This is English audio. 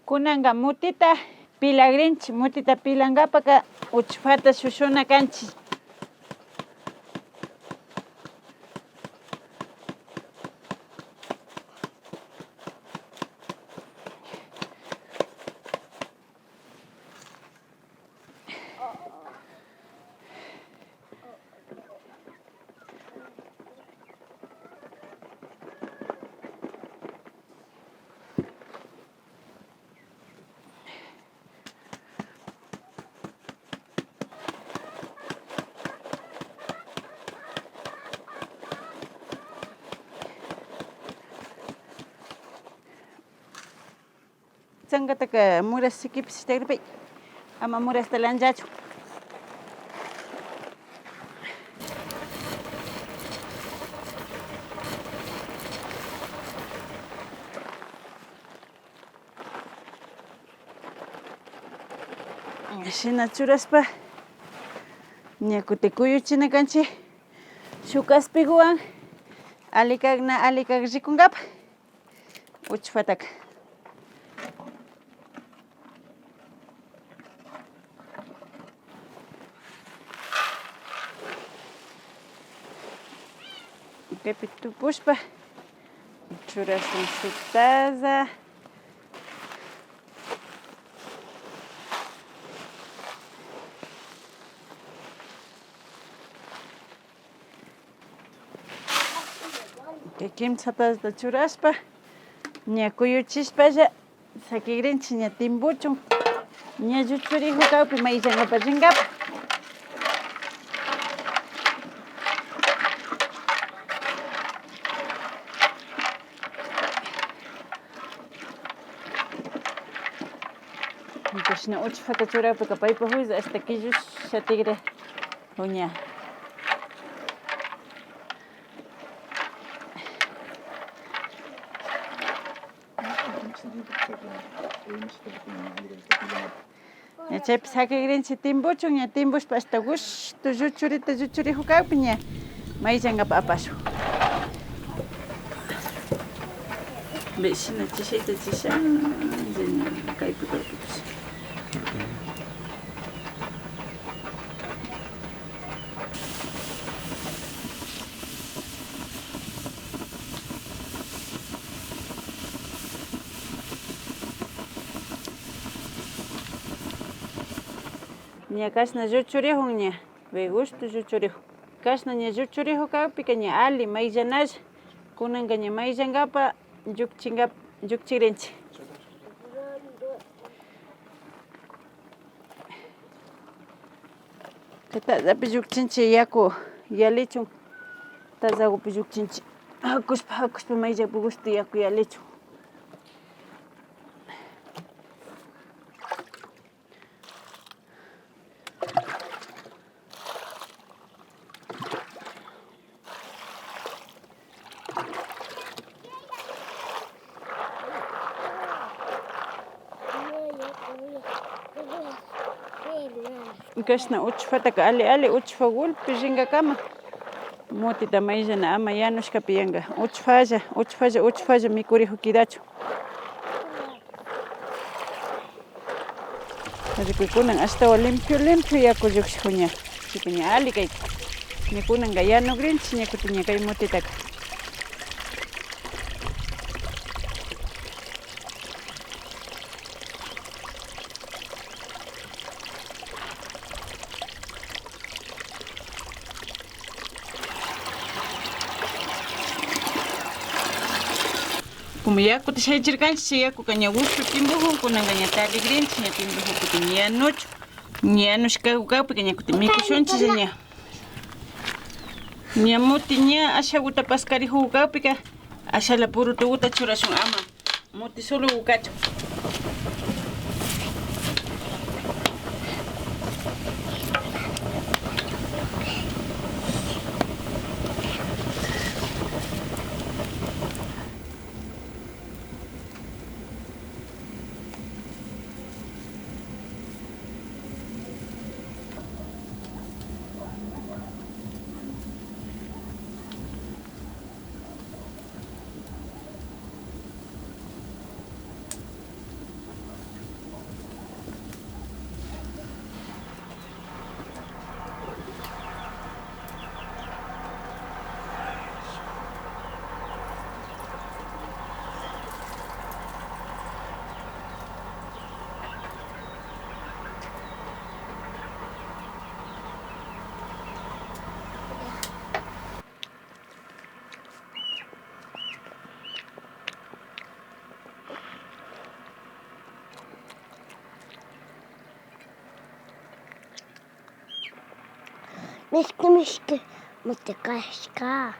Kunanga mutita pilagrinchi, mutita pilangapaka uchpata shushuna kanchis. Sangataka muras sikipis tagripay. Ama muras talanjachu. Shina churaspa ña kutikuyuchina kanchik shuk aspikuwan alikak rikunkapa uchpataka. Kaypi tupushpa churasun shuk taza. Kimsa tazata churaspa ña kuyuchishpalla sakikrinchik ña timpuchun ña lluchuriku kawpi mayllangapa rinkapa. Chashna uchpata churapika paypa huyza hasta killusha tigra ña. Ña chaypi sakikrinchik timpuchun ña timpushpa hasta gushtu lluchuriku kawpi ña mayllangapa apashun. Shina chishayta chishanlla kaypi kaypipish. Ña kashna lluchurikun ña gusto lluchurikun. Kashna ña lluchurikun kawpika ña ali mayllanalla kunanka ña mayllankapa llukchirinchik. Tazapi llukchinchik yaku yalichun, tazakupi llukchinchik hakushpa mayllapi gusto yaku yalichun. Kashna uchpataka ali uchpa wulpi rinkakama mutita mayllana ama yanushkapi yanka uchpalla mikurikun kidachun. Kunan ashtawan limpio yaku llukshikun ña chayka ña ali kayka ña kunanka yanukrinchik ña kutin ña kay mutitaka. Como yakuta shaychirkanchik chay yakuka ña gushtu timpukun kunanka ña taligrinchik ña timpukun kutin yanuchun yanushka kawpika ña kutin mikushunchik ña muti ña ashakuta paskarikun kawpika ashala puru tukuta churashun ama muti solo kachun. Mishki, mishki, mutikashka.